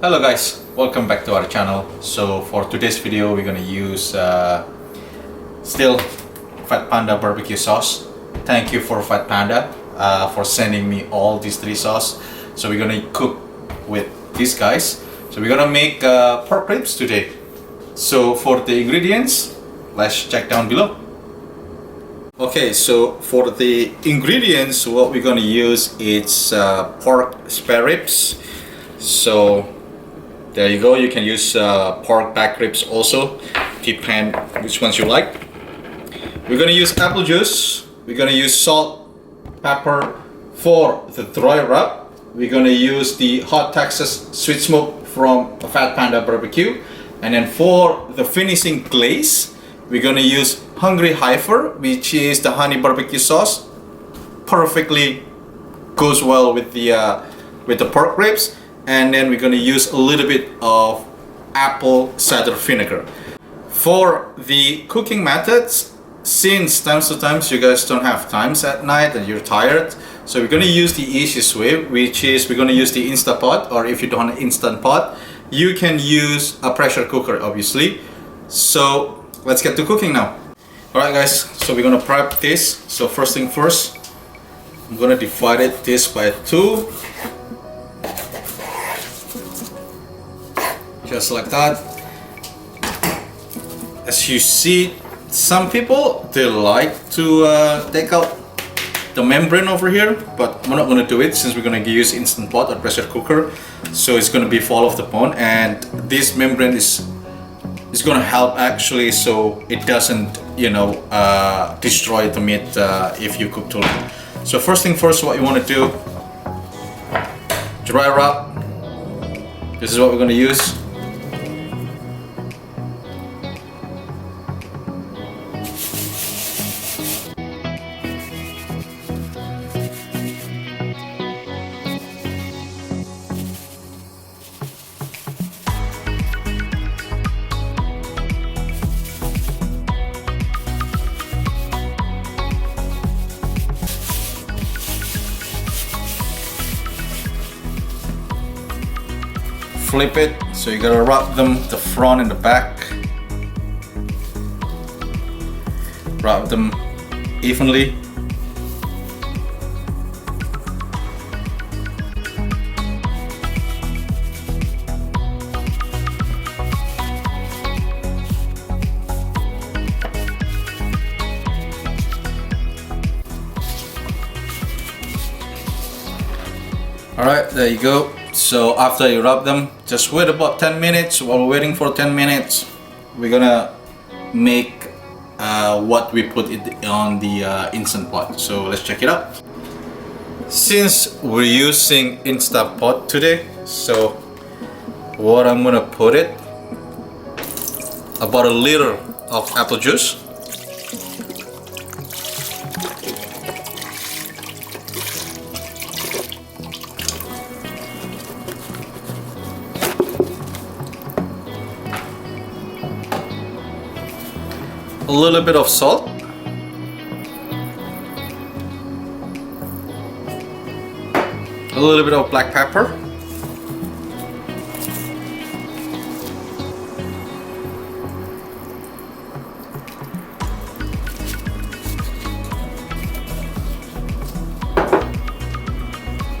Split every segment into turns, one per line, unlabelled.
Hello guys, welcome back to our channel. So for today's video we're gonna use still Fat Panda barbecue sauce. Thank you for Fat Panda for sending me all these three sauce. So we're gonna cook with these guys. So we're gonna make pork ribs today. So for the ingredients, let's check down below. Okay, so for the ingredients, what we're gonna use is pork spare ribs. So there you go. You can use pork back ribs also, depend which ones you like. We're gonna use apple juice. We're gonna use salt, pepper. For the dry rub, we're gonna use the hot Texas sweet smoke from Fat Panda barbecue. And then for the finishing glaze, we're gonna use Hungry Heifer, which is the honey barbecue sauce. Perfectly goes well with the pork ribs. And then we're gonna use a little bit of apple cider vinegar. For the cooking methods, since times to times you guys don't have times at night and you're tired, so we're gonna use the easiest way, which is we're gonna use the Instapot, or if you don't have an Instant Pot, you can use a pressure cooker, obviously. So let's get to cooking now. Alright guys, so we're gonna prep this. So first thing first, I'm gonna divide this by two. Just like that. As you see, some people, they like to take out the membrane over here, but we're not going to do it since we're going to use Instant Pot or pressure cooker. So it's going to be fall off the bone, and this membrane is going to help actually, so it doesn't, you know, destroy the meat if you cook too long. So first thing first, what you want to do, dry rub. This is what we're going to use. Flip it, so you gotta wrap them the front and the back. Wrap them evenly. Alright, there you go. So after you rub them, just wait about 10 minutes. While we're waiting for 10 minutes, we're gonna make what we put it on the Instant Pot. So let's check it out. Since we're using Instant Pot today, so what I'm gonna put it, about a liter of apple juice. A little bit of salt, a little bit of black pepper,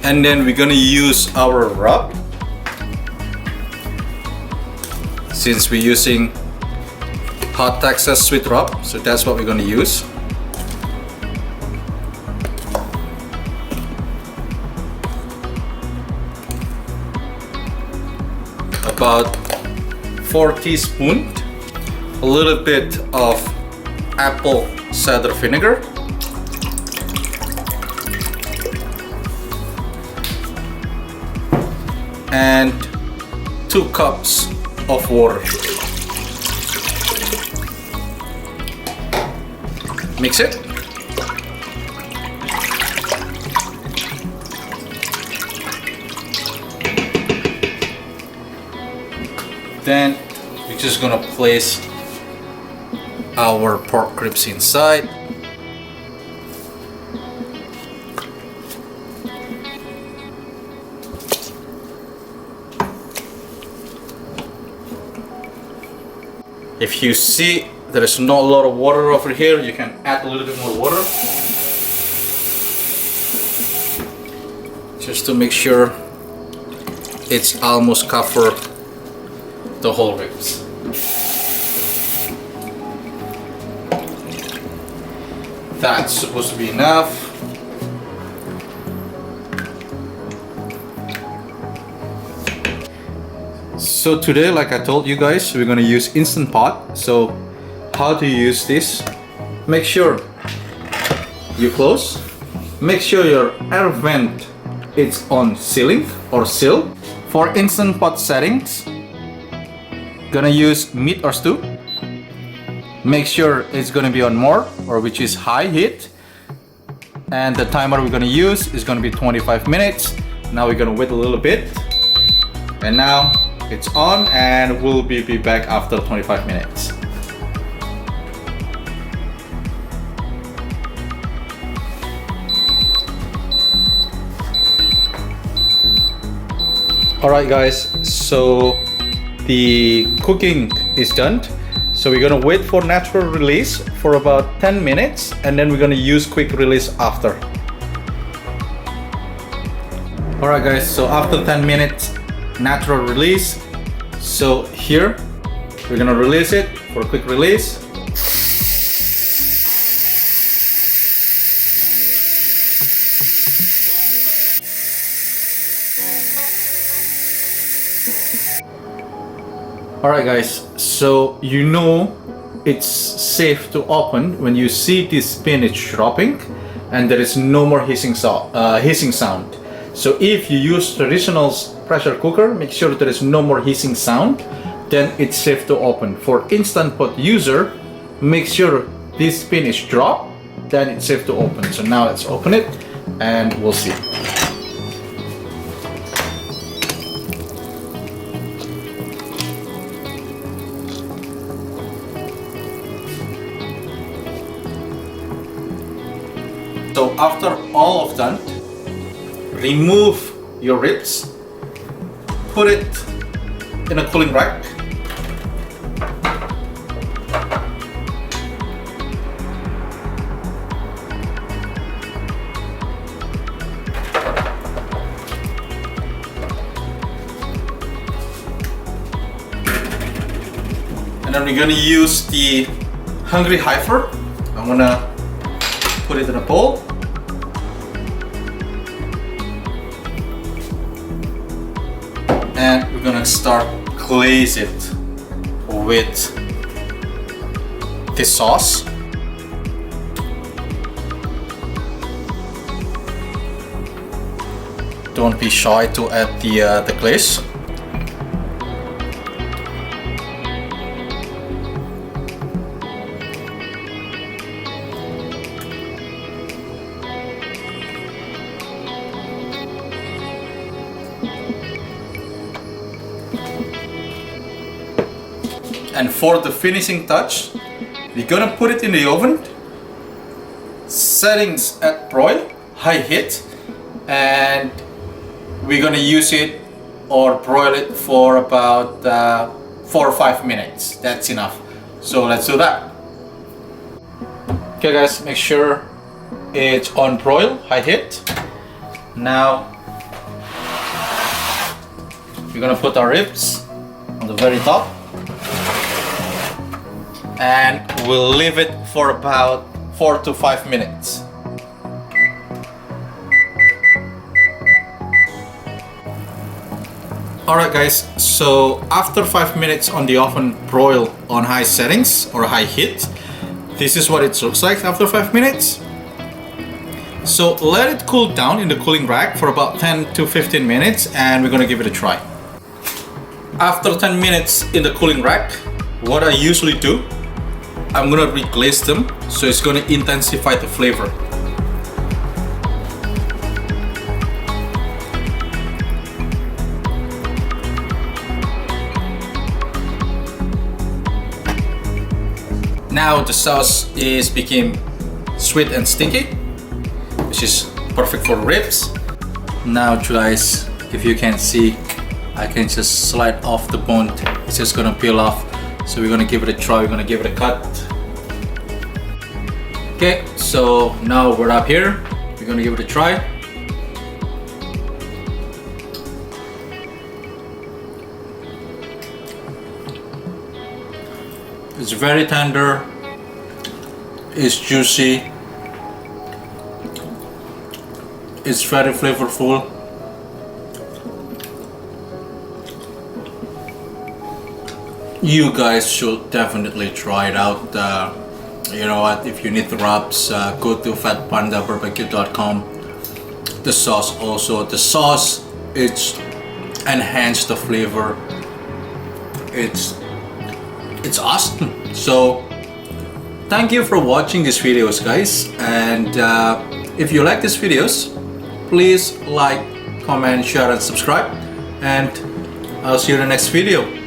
and then we're gonna use our rub. Since we're using hot Texas sweet rub, so that's what we're going to use. About 4 teaspoons, a little bit of apple cider vinegar, and 2 cups of water. Mix it. Then we're just gonna place our pork ribs inside. If you see there is not a lot of water over here, you can add a little bit more water. Just to make sure it's almost covered the whole ribs. That's supposed to be enough. So today, like I told you guys, we're gonna use Instant Pot. So how to use this? Make sure you close. Make sure your air vent is on ceiling or sill. For Instant Pot settings, gonna use meat or stew. Make sure it's gonna be on more, or which is high heat. And the timer we're gonna use is gonna be 25 minutes. Now we're gonna wait a little bit. And now it's on, and we'll be back after 25 minutes. Alright guys, so the cooking is done. So we're gonna wait for natural release for about 10 minutes, and then we're gonna use quick release after. Alright guys, so after 10 minutes natural release, so here we're gonna release it for a quick release. Alright guys, so you know it's safe to open when you see this spinach dropping and there is no more hissing sound. So if you use traditional pressure cooker, make sure there is no more hissing sound, then it's safe to open. For Instant Pot user, make sure this spinach drop, then it's safe to open. So now let's open it and we'll see. So after all of that, remove your ribs, put it in a cooling rack. And then we're gonna use the Hungry Heifer. I'm gonna put it in a bowl. And we're gonna start glaze it with this sauce. Don't be shy to add the glaze. And for the finishing touch, we're gonna put it in the oven. Settings at broil, high heat, and we're gonna use it or broil it for about 4 or 5 minutes. That's enough. So let's do that. Okay guys, make sure it's on broil, high heat. Now we're gonna put our ribs on the very top. And we'll leave it for about 4 to 5 minutes. Alright guys, so after 5 minutes on the oven broil on high settings or high heat, this is what it looks like after 5 minutes. So let it cool down in the cooling rack for about 10 to 15 minutes and we're gonna give it a try. After 10 minutes in the cooling rack, what I usually do, I'm gonna reglaze them, so it's gonna intensify the flavor. Now the sauce is became sweet and sticky, which is perfect for ribs. Now guys, if you can see, I can just slide off the bone. It's just gonna peel off. So we're gonna give it a try, we're gonna give it a cut. Okay, so now we're up here, we're gonna give it a try. It's very tender, it's juicy, it's very flavorful. You guys should definitely try it out. You know what, if you need the wraps, go to fatpandabarbecue.com. The sauce also, the sauce, it's enhanced the flavor. It's awesome. So thank you for watching these videos, guys, and if you like these videos, please like, comment, share and subscribe, and I'll see you in the next video.